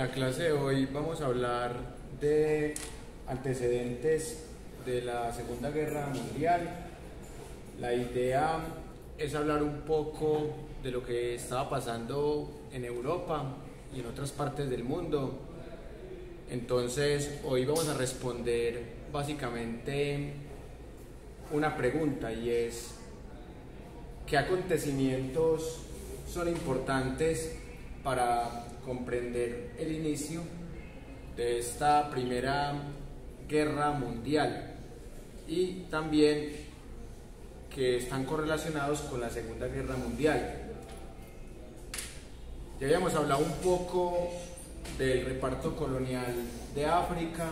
la clase de hoy vamos a hablar de antecedentes de la Segunda Guerra Mundial. La idea es hablar un poco de lo que estaba pasando en Europa y en otras partes del mundo. Entonces, hoy vamos a responder básicamente una pregunta, y es: ¿qué acontecimientos son importantes para comprender el inicio de esta Primera Guerra Mundial, y también que están correlacionados con la Segunda Guerra Mundial? Ya habíamos hablado un poco del reparto colonial de África,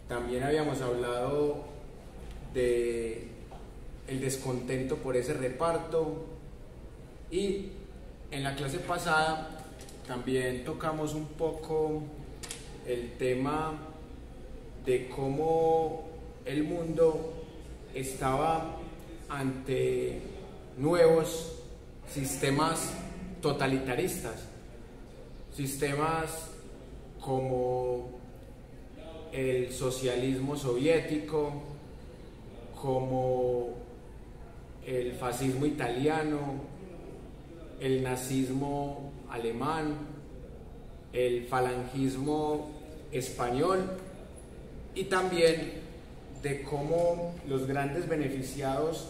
también habíamos hablado de el descontento por ese reparto, y en la clase pasada también tocamos un poco el tema de cómo el mundo estaba ante nuevos sistemas totalitaristas, sistemas como el socialismo soviético, como el fascismo italiano, el nazismo alemán, el falangismo español, y también de cómo los grandes beneficiados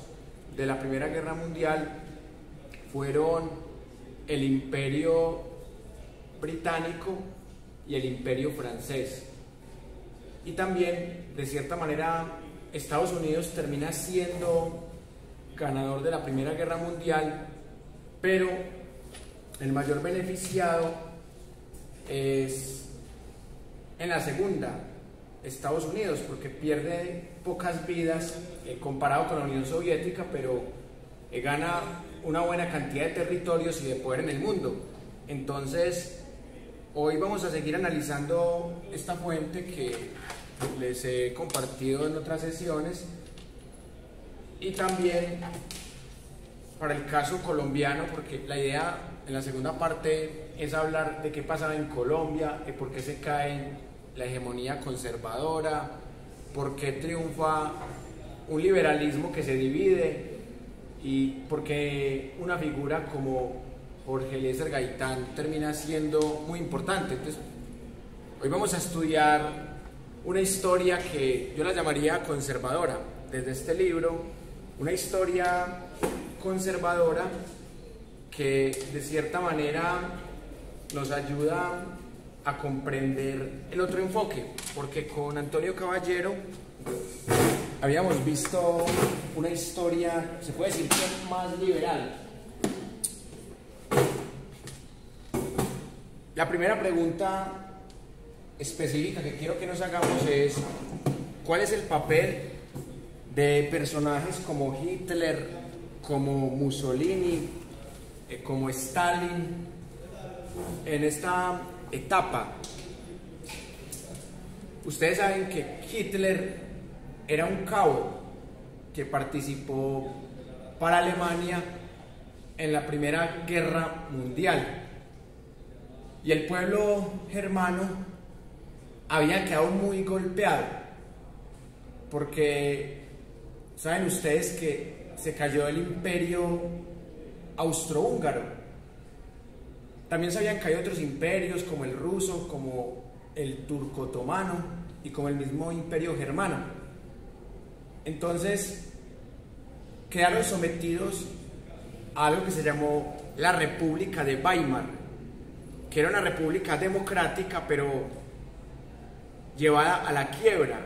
de la Primera Guerra Mundial fueron el Imperio Británico y el Imperio Francés. Y también, de cierta manera, Estados Unidos termina siendo ganador de la Primera Guerra Mundial, pero el mayor beneficiado es en la Segunda, Estados Unidos, porque pierde pocas vidas comparado con la Unión Soviética, pero gana una buena cantidad de territorios y de poder en el mundo. Entonces, hoy vamos a seguir analizando esta fuente que les he compartido en otras sesiones, y también para el caso colombiano, porque la idea en la segunda parte es hablar de qué pasaba en Colombia, de por qué se cae la hegemonía conservadora, por qué triunfa un liberalismo que se divide, y por qué una figura como Jorge Eliezer Gaitán termina siendo muy importante. Entonces, hoy vamos a estudiar una historia que yo la llamaría conservadora, desde este libro, una historia conservadora que de cierta manera nos ayuda a comprender el otro enfoque, porque con Antonio Caballero habíamos visto una historia, se puede decir que más liberal. La primera pregunta específica que quiero que nos hagamos es: ¿cuál es el papel de personajes como Hitler, como Mussolini, como Stalin en esta etapa? Ustedes saben que Hitler era un cabo que participó para Alemania en la Primera Guerra Mundial, y el pueblo germano había quedado muy golpeado, porque saben ustedes que se cayó el imperio austrohúngaro. También se habían caído otros imperios como el ruso, como el turco otomano y como el mismo imperio germano. Entonces quedaron sometidos a algo que se llamó la República de Weimar, que era una república democrática, pero llevada a la quiebra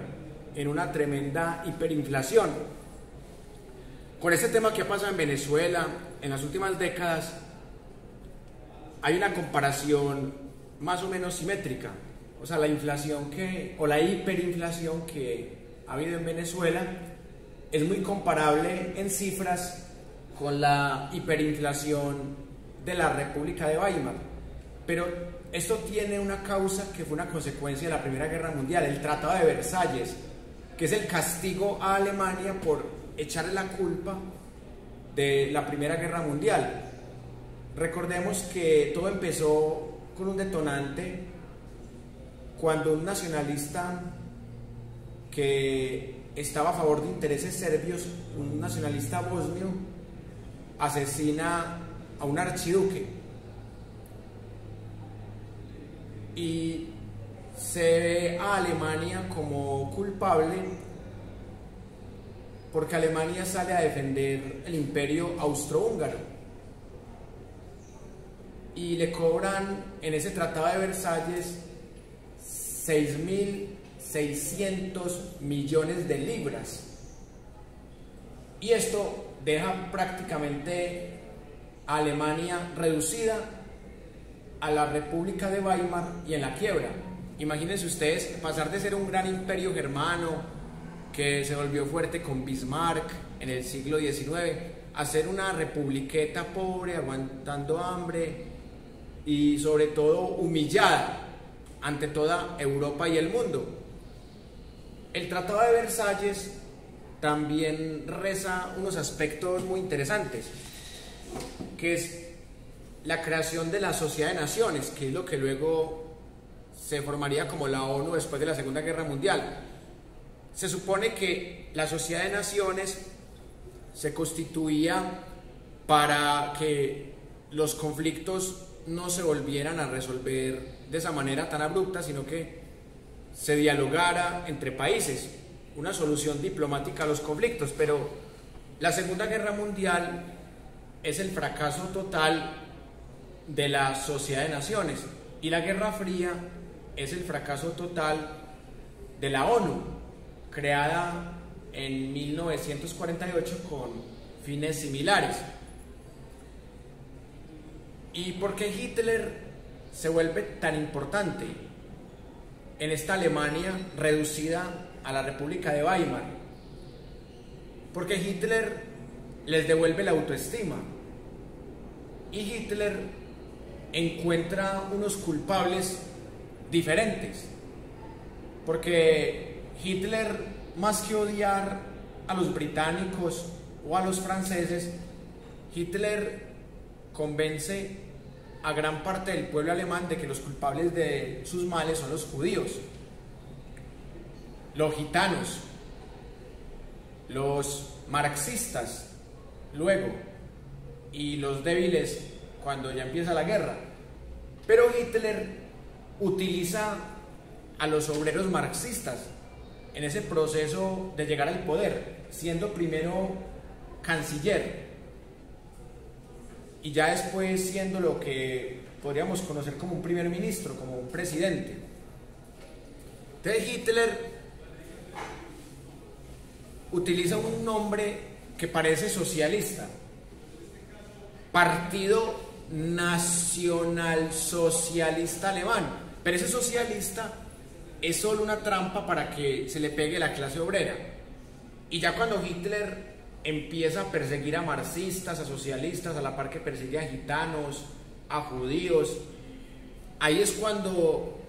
en una tremenda hiperinflación. Con este tema que ha pasado en Venezuela en las últimas décadas, hay una comparación más o menos simétrica. O sea, la inflación o la hiperinflación que ha habido en Venezuela es muy comparable en cifras con la hiperinflación de la República de Weimar. Pero esto tiene una causa que fue una consecuencia de la Primera Guerra Mundial, el Tratado de Versalles, que es el castigo a Alemania por echarle la culpa de la Primera Guerra Mundial. Recordemos que todo empezó con un detonante cuando un nacionalista que estaba a favor de intereses serbios, un nacionalista bosnio, asesina a un archiduque y se ve a Alemania como culpable porque Alemania sale a defender el imperio austrohúngaro y le cobran en ese tratado de Versalles 6.600 millones de libras, y esto deja prácticamente a Alemania reducida a la República de Weimar y en la quiebra. Imagínense ustedes pasar de ser un gran imperio germano que se volvió fuerte con Bismarck en el siglo XIX a ser una republiqueta pobre, aguantando hambre y sobre todo humillada ante toda Europa y el mundo. El Tratado de Versalles también reza unos aspectos muy interesantes, que es la creación de la Sociedad de Naciones, que es lo que luego se formaría como la ONU después de la Segunda Guerra Mundial. Se supone que la Sociedad de Naciones se constituía para que los conflictos no se volvieran a resolver de esa manera tan abrupta, sino que se dialogara entre países, una solución diplomática a los conflictos. Pero la Segunda Guerra Mundial es el fracaso total de la Sociedad de Naciones, y la Guerra Fría es el fracaso total de la ONU, creada en 1948 con fines similares. ¿Y por qué Hitler se vuelve tan importante en esta Alemania reducida a la República de Weimar? Porque Hitler les devuelve la autoestima, y Hitler encuentra unos culpables diferentes, porque Hitler, más que odiar a los británicos o a los franceses, Hitler convence a gran parte del pueblo alemán de que los culpables de sus males son los judíos, los gitanos, los marxistas luego, y los débiles cuando ya empieza la guerra. Pero Hitler utiliza a los obreros marxistas en ese proceso de llegar al poder, siendo primero canciller y ya después siendo lo que podríamos conocer como un primer ministro, como un presidente. Entonces Hitler utiliza un nombre que parece socialista: Partido Nacional Socialista Alemán. Pero ese socialista es solo una trampa para que se le pegue la clase obrera. Y ya cuando Hitler empieza a perseguir a marxistas, a socialistas, a la par que persigue a gitanos, a judíos, ahí es cuando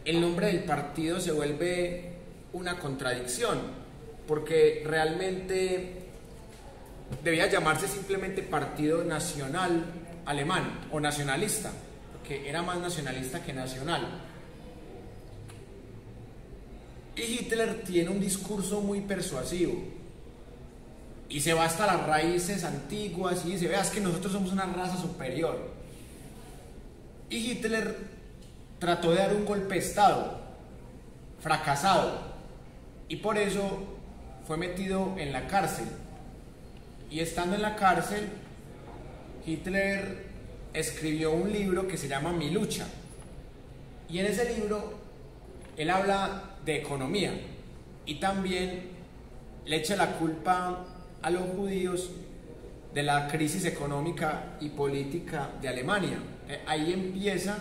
el nombre del partido se vuelve una contradicción, porque realmente debía llamarse simplemente Partido Nacional Alemán o nacionalista, porque era más nacionalista que nacional. Y Hitler tiene un discurso muy persuasivo y se va hasta las raíces antiguas y dice: veas que nosotros somos una raza superior. Y Hitler trató de dar un golpe de estado fracasado, y por eso fue metido en la cárcel. Y estando en la cárcel, Hitler escribió un libro que se llama Mi lucha, y en ese libro él habla de economía y también le echa la culpa a los judíos de la crisis económica y política de Alemania. Ahí empieza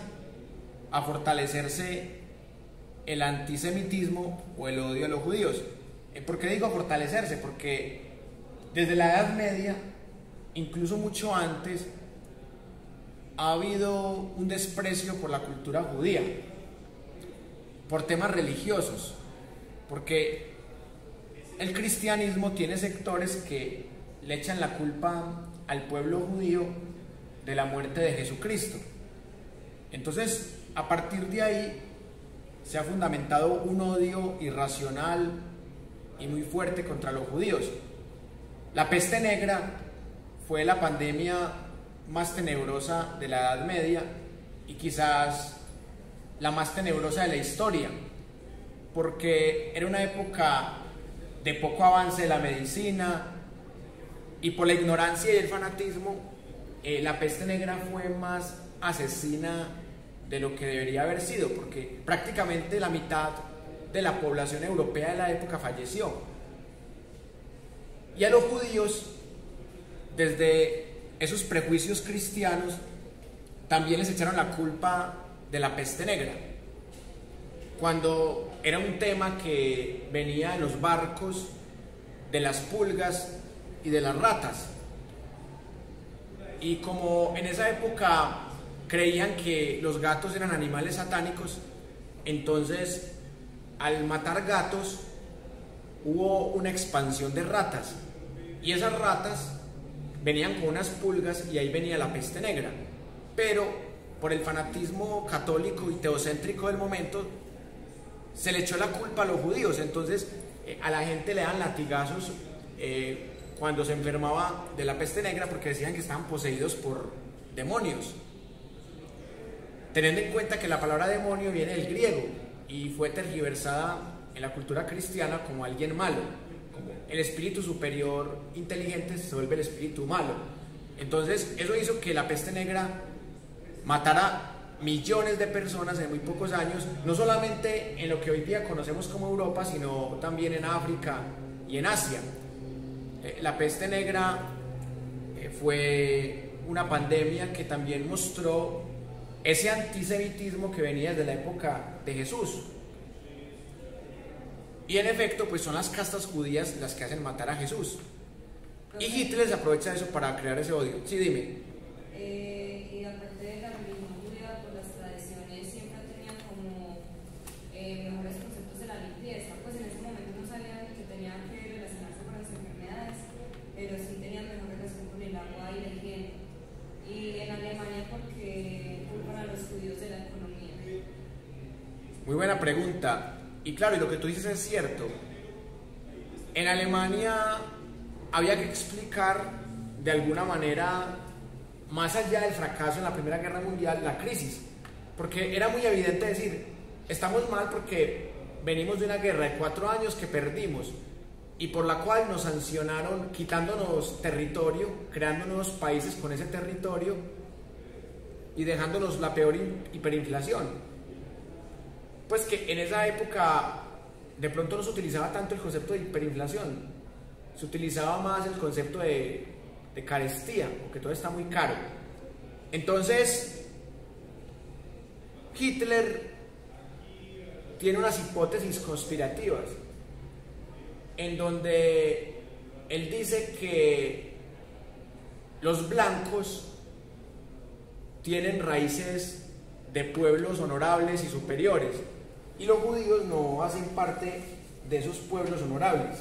a fortalecerse el antisemitismo o el odio a los judíos. ¿Por qué digo fortalecerse? Porque desde la Edad Media, incluso mucho antes, ha habido un desprecio por la cultura judía, por temas religiosos, porque el cristianismo tiene sectores que le echan la culpa al pueblo judío de la muerte de Jesucristo. Entonces, a partir de ahí, se ha fundamentado un odio irracional y muy fuerte contra los judíos. La peste negra fue la pandemia más tenebrosa de la Edad Media y quizás la más tenebrosa de la historia, porque era una época de poco avance de la medicina y por la ignorancia y el fanatismo, la peste negra fue más asesina de lo que debería haber sido, porque prácticamente la mitad de la población europea de la época falleció. Y a los judíos, desde esos prejuicios cristianos, también les echaron la culpa de la peste negra, cuando era un tema que venía en los barcos de las pulgas y de las ratas. Y como en esa época creían que los gatos eran animales satánicos, entonces al matar gatos hubo una expansión de ratas, y esas ratas venían con unas pulgas y ahí venía la peste negra. Pero por el fanatismo católico y teocéntrico del momento se le echó la culpa a los judíos. Entonces a la gente le dan latigazos cuando se enfermaba de la peste negra, porque decían que estaban poseídos por demonios, teniendo en cuenta que la palabra demonio viene del griego y fue tergiversada en la cultura cristiana como alguien malo, como el espíritu superior inteligente se vuelve el espíritu malo. Entonces eso hizo que la peste negra matara millones de personas en muy pocos años, no solamente en lo que hoy día conocemos como Europa, sino también en África y en Asia. La peste negra fue una pandemia que también mostró ese antisemitismo que venía desde la época de Jesús. Y en efecto, pues son las castas judías las que hacen matar a Jesús. Y Hitler se aprovecha de eso para crear ese odio. Sí, dime. Y aparte de la religión judía, pues las tradiciones siempre tenían como mejores conceptos de la limpieza. Pues en ese momento no sabían que tenían que relacionarse con las enfermedades, pero sí tenían mejor relación con el agua y la higiene. Y en Alemania, porque culpan a los judíos de la economía. Muy buena pregunta. Y claro, y lo que tú dices es cierto. En Alemania había que explicar de alguna manera, más allá del fracaso en la Primera Guerra Mundial, la crisis, porque era muy evidente decir, estamos mal porque venimos de una guerra de 4 años que perdimos y por la cual nos sancionaron quitándonos territorio, creando nuevos países con ese territorio y dejándonos la peor hiperinflación. Pues que en esa época de pronto no se utilizaba tanto el concepto de hiperinflación, se utilizaba más el concepto de carestía, porque todo está muy caro. Entonces Hitler tiene unas hipótesis conspirativas en donde él dice que los blancos tienen raíces de pueblos honorables y superiores, y los judíos no hacen parte de esos pueblos honorables.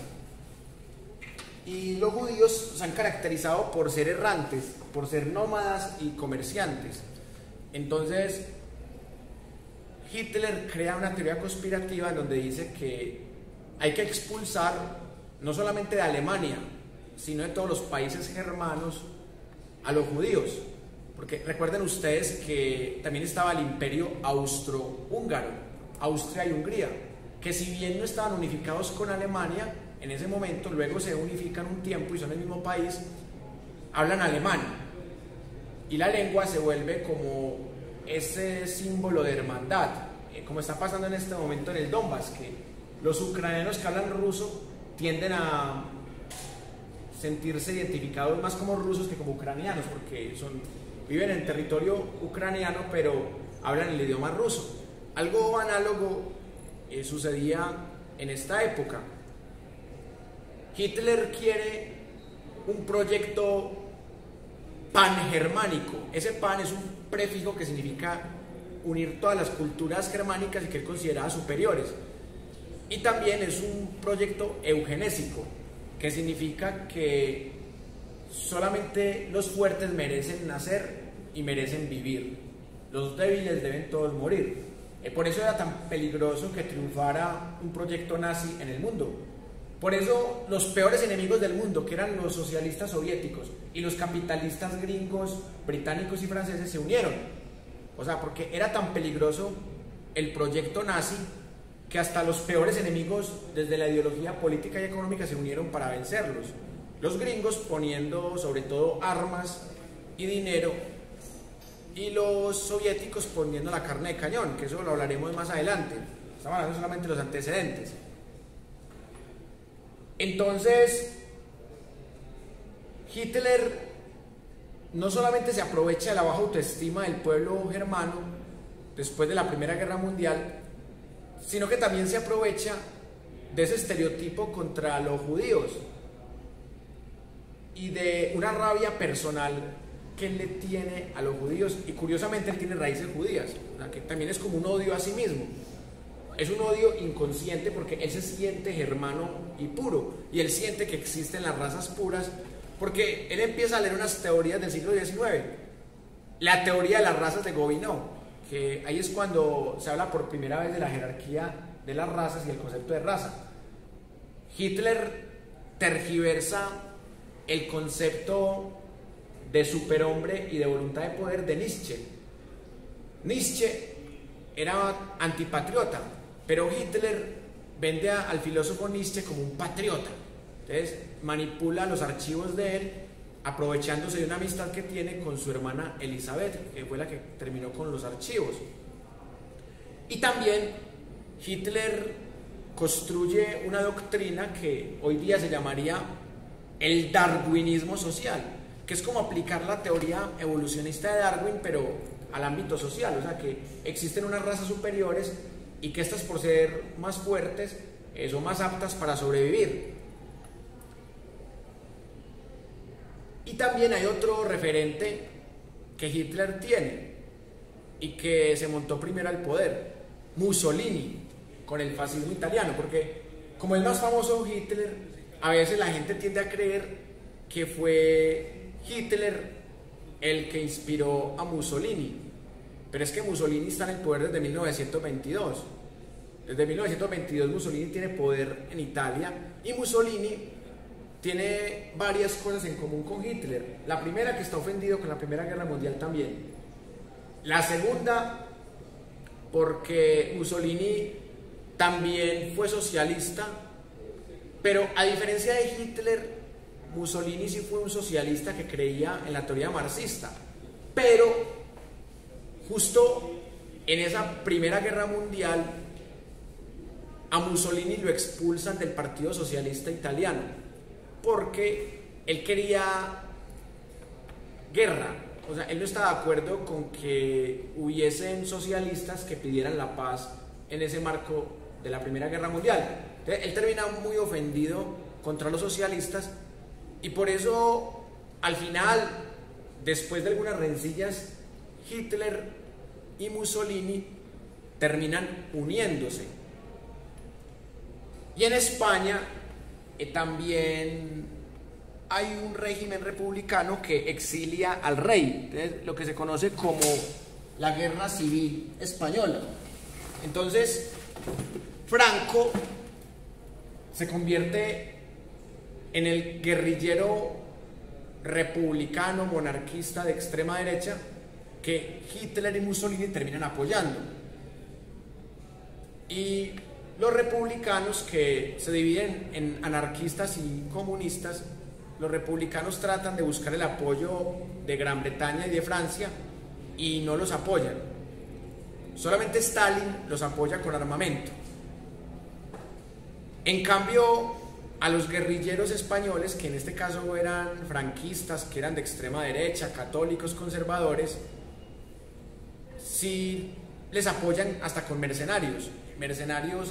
Y los judíos se han caracterizado por ser errantes, por ser nómadas y comerciantes. Entonces Hitler crea una teoría conspirativa en donde dice que hay que expulsar no solamente de Alemania, sino de todos los países germanos a los judíos. Porque recuerden ustedes que también estaba el imperio austrohúngaro, Austria y Hungría, que si bien no estaban unificados con Alemania en ese momento, luego se unifican un tiempo y son el mismo país, hablan alemán. Y la lengua se vuelve como ese símbolo de hermandad, como está pasando en este momento en el Donbass, que los ucranianos que hablan ruso tienden a sentirse identificados más como rusos que como ucranianos, porque viven en territorio ucraniano pero hablan el idioma ruso. Algo análogo sucedía en esta época. Hitler quiere un proyecto pangermánico. Ese pan es un prefijo que significa unir todas las culturas germánicas y que él consideraba superiores. Y también es un proyecto eugenésico, que significa que solamente los fuertes merecen nacer y merecen vivir. Los débiles deben todos morir. Por eso era tan peligroso que triunfara un proyecto nazi en el mundo. Por eso los peores enemigos del mundo, que eran los socialistas soviéticos y los capitalistas gringos, británicos y franceses, se unieron. O sea, porque era tan peligroso el proyecto nazi que hasta los peores enemigos desde la ideología política y económica se unieron para vencerlos. Los gringos poniendo sobre todo armas y dinero, y los soviéticos poniendo la carne de cañón, que eso lo hablaremos más adelante. Estamos hablando solamente de los antecedentes. Entonces, Hitler no solamente se aprovecha de la baja autoestima del pueblo germano después de la Primera Guerra Mundial, sino que también se aprovecha de ese estereotipo contra los judíos y de una rabia personal que él le tiene a los judíos, y curiosamente él tiene raíces judías, o sea, que también es como un odio a sí mismo. Es un odio inconsciente porque él se siente germano y puro, y él siente que existen las razas puras, porque él empieza a leer unas teorías del siglo XIX, la teoría de las razas de Gobineau, que ahí es cuando se habla por primera vez de la jerarquía de las razas y el concepto de raza. Hitler tergiversa el concepto de superhombre y de voluntad de poder de Nietzsche. Nietzsche era antipatriota, pero Hitler vende al filósofo Nietzsche como un patriota. Entonces manipula los archivos de él, aprovechándose de una amistad que tiene con su hermana Elizabeth, que fue la que terminó con los archivos. Y también Hitler construye una doctrina que hoy día se llamaría el darwinismo social, que es como aplicar la teoría evolucionista de Darwin, pero al ámbito social. O sea, que existen unas razas superiores y que estas, por ser más fuertes, son más aptas para sobrevivir. Y también hay otro referente que Hitler tiene y que se montó primero al poder, Mussolini, con el fascismo italiano, porque como el más famoso Hitler, a veces la gente tiende a creer que fue Hitler el que inspiró a Mussolini, pero es que Mussolini está en el poder desde 1922. Desde 1922 Mussolini tiene poder en Italia, y Mussolini tiene varias cosas en común con Hitler. La primera, que está ofendido con la Primera Guerra Mundial también. La segunda, porque Mussolini también fue socialista, pero a diferencia de Hitler, Mussolini sí fue un socialista que creía en la teoría marxista. Pero justo en esa Primera Guerra Mundial a Mussolini lo expulsan del Partido Socialista Italiano, porque él quería guerra. O sea, él no estaba de acuerdo con que hubiesen socialistas que pidieran la paz en ese marco de la Primera Guerra Mundial. Entonces, él termina muy ofendido contra los socialistas, y por eso, al final, después de algunas rencillas, Hitler y Mussolini terminan uniéndose. Y en España también hay un régimen republicano que exilia al rey, entonces, lo que se conoce como la Guerra Civil Española. Entonces, Franco se convierte en el guerrillero republicano monarquista de extrema derecha que Hitler y Mussolini terminan apoyando. Y los republicanos, que se dividen en anarquistas y comunistas, los republicanos tratan de buscar el apoyo de Gran Bretaña y de Francia y no los apoyan. Solamente Stalin los apoya con armamento. En cambio, a los guerrilleros españoles, que en este caso eran franquistas, que eran de extrema derecha, católicos, conservadores, sí les apoyan hasta con mercenarios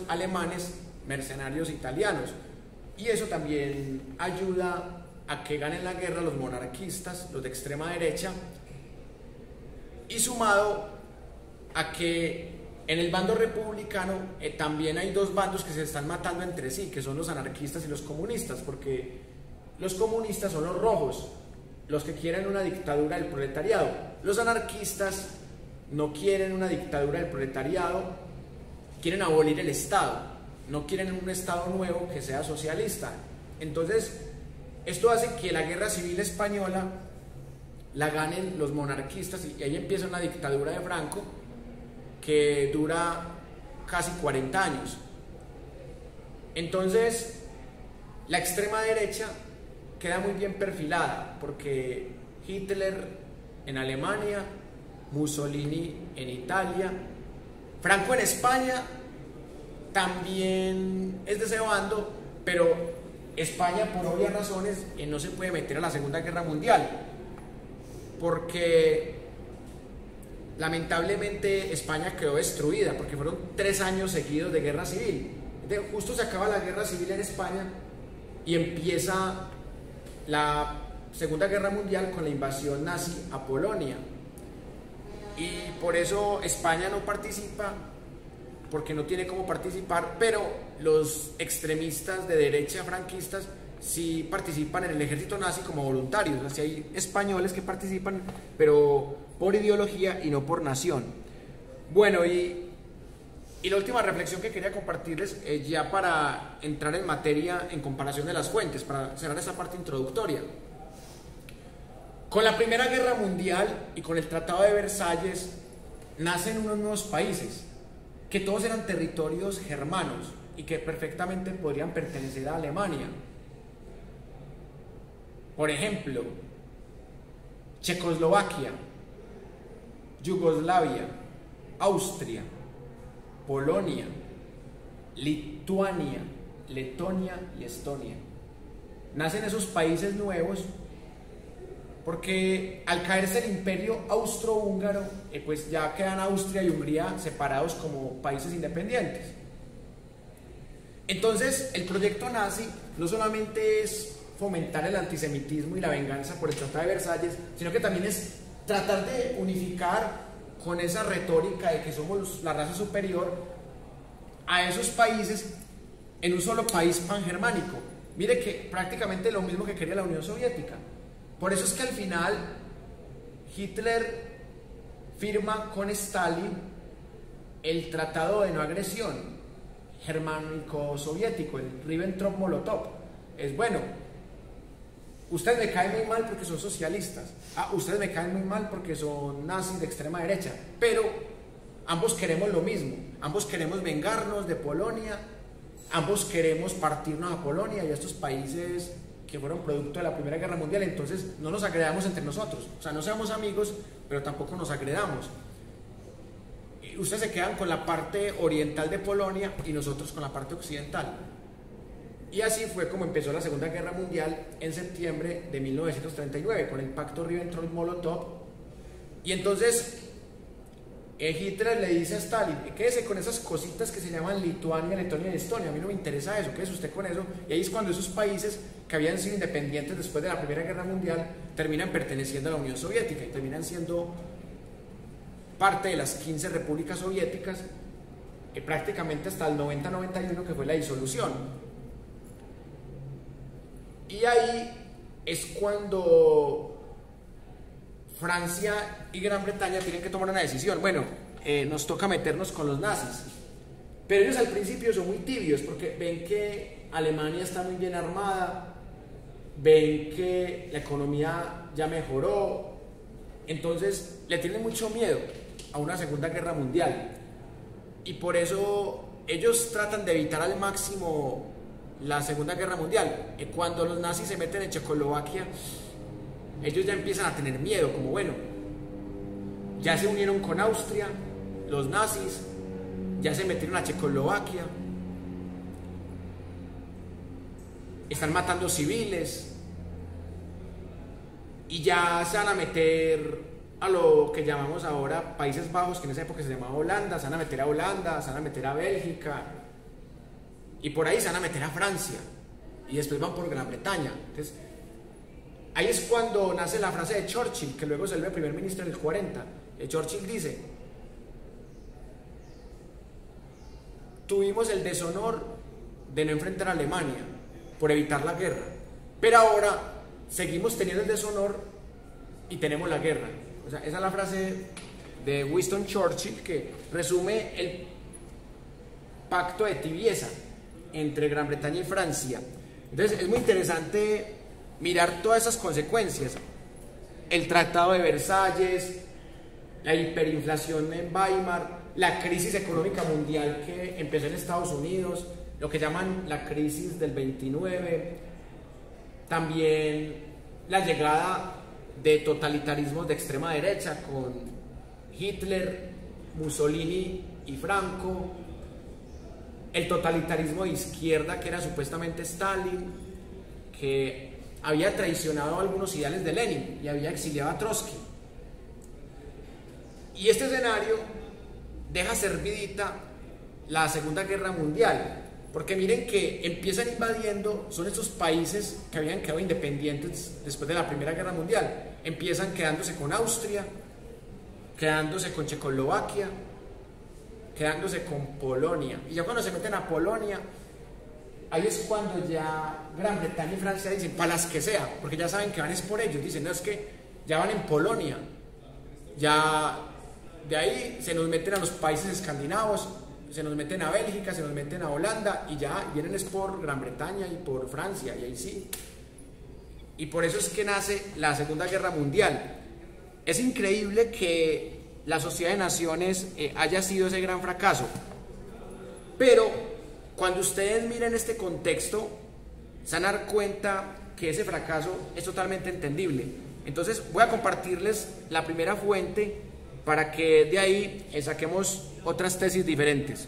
alemanes, mercenarios italianos, y eso también ayuda a que ganen la guerra los monarquistas, los de extrema derecha, y sumado a que en el bando republicano también hay dos bandos que se están matando entre sí, que son los anarquistas y los comunistas, porque los comunistas son los rojos, los que quieren una dictadura del proletariado. Los anarquistas no quieren una dictadura del proletariado, quieren abolir el Estado, no quieren un Estado nuevo que sea socialista. Entonces, esto hace que la guerra civil española la ganen los monarquistas y ahí empieza una dictadura de Franco que dura casi 40 años. Entonces, la extrema derecha queda muy bien perfilada porque Hitler en Alemania, Mussolini en Italia, Franco en España también es de ese bando, pero España por obvias razones no se puede meter a la Segunda Guerra Mundial porque lamentablemente España quedó destruida porque fueron 3 años seguidos de guerra civil. Justo se acaba la guerra civil en España y empieza la Segunda Guerra Mundial con la invasión nazi a Polonia, y por eso España no participa, porque no tiene cómo participar, pero los extremistas de derecha franquistas sí participan en el ejército nazi como voluntarios. O sea, hay españoles que participan, pero por ideología y no por nación. Bueno, y la última reflexión que quería compartirles, ya para entrar en materia en comparación de las fuentes, para cerrar esa parte introductoria. Con la Primera Guerra Mundial y con el Tratado de Versalles nacen unos nuevos países, que todos eran territorios germanos y que perfectamente podrían pertenecer a Alemania. Por ejemplo, Checoslovaquia, Yugoslavia, Austria, Polonia, Lituania, Letonia y Estonia. Nacen esos países nuevos porque al caerse el imperio austrohúngaro, pues ya quedan Austria y Hungría separados como países independientes. Entonces, el proyecto nazi no solamente es fomentar el antisemitismo y la venganza por el Tratado de Versalles, sino que también es tratar de unificar con esa retórica de que somos la raza superior a esos países en un solo país pangermánico. Mire que prácticamente lo mismo que quería la Unión Soviética. Por eso es que al final Hitler firma con Stalin el Tratado de No Agresión germánico-soviético, el Ribbentrop-Molotov. Es bueno, ustedes me caen muy mal porque son socialistas, ustedes me caen muy mal porque son nazis de extrema derecha, pero ambos queremos lo mismo, ambos queremos vengarnos de Polonia, ambos queremos partirnos a Polonia y a estos países que fueron producto de la Primera Guerra Mundial. Entonces no nos agredamos entre nosotros, o sea, no seamos amigos, pero tampoco nos agredamos. Ustedes se quedan con la parte oriental de Polonia y nosotros con la parte occidental. Y así fue como empezó la Segunda Guerra Mundial en septiembre de 1939 con el pacto Ribbentrop-Molotov. Y entonces Hitler le dice a Stalin: quédese con esas cositas que se llaman Lituania, Letonia y Estonia, a mí no me interesa eso, quédese usted con eso. Y ahí es cuando esos países que habían sido independientes después de la Primera Guerra Mundial terminan perteneciendo a la Unión Soviética y terminan siendo parte de las 15 repúblicas soviéticas, prácticamente hasta el 90-91, que fue la disolución. Y ahí es cuando Francia y Gran Bretaña tienen que tomar una decisión. Bueno, nos toca meternos con los nazis, pero ellos al principio son muy tibios porque ven que Alemania está muy bien armada, ven que la economía ya mejoró, entonces le tienen mucho miedo a una Segunda Guerra Mundial, y por eso ellos tratan de evitar al máximo la Segunda Guerra Mundial. Cuando los nazis se meten en Checoslovaquia, ellos ya empiezan a tener miedo, como bueno, ya se unieron con Austria, los nazis, ya se metieron a Checoslovaquia, están matando civiles y ya se van a meter a lo que llamamos ahora Países Bajos, que en esa época se llamaba Holanda. Se van a meter a Holanda, se van a meter a Bélgica y por ahí se van a meter a Francia y después van por Gran Bretaña. Entonces, ahí es cuando nace la frase de Churchill, que luego se vuelve primer ministro en el 40. Churchill dice: tuvimos el deshonor de no enfrentar a Alemania por evitar la guerra, pero ahora seguimos teniendo el deshonor y tenemos la guerra. O sea, esa es la frase de Winston Churchill que resume el pacto de tibieza entre Gran Bretaña y Francia. Entonces es muy interesante mirar todas esas consecuencias. El Tratado de Versalles, la hiperinflación en Weimar, la crisis económica mundial que empezó en Estados Unidos, lo que llaman la crisis del 29, también la llegada de totalitarismos de extrema derecha con Hitler, Mussolini y Franco, el totalitarismo de izquierda que era supuestamente Stalin, que había traicionado algunos ideales de Lenin y había exiliado a Trotsky. Y este escenario deja servidita la Segunda Guerra Mundial, porque miren que empiezan invadiendo, son estos países que habían quedado independientes después de la Primera Guerra Mundial, empiezan quedándose con Austria, quedándose con Checoslovaquia, quedándose con Polonia, y ya cuando se meten a Polonia, ahí es cuando ya Gran Bretaña y Francia dicen, para las que sea, porque ya saben que van es por ellos, dicen, no, es que ya van en Polonia, ya de ahí se nos meten a los países escandinavos, se nos meten a Bélgica, se nos meten a Holanda, y ya vienen es por Gran Bretaña y por Francia, y ahí sí. Y por eso es que nace la Segunda Guerra Mundial. Es increíble que la Sociedad de Naciones haya sido ese gran fracaso, pero cuando ustedes miren este contexto, se van a dar cuenta que ese fracaso es totalmente entendible. Entonces voy a compartirles la primera fuente para que de ahí saquemos otras tesis diferentes.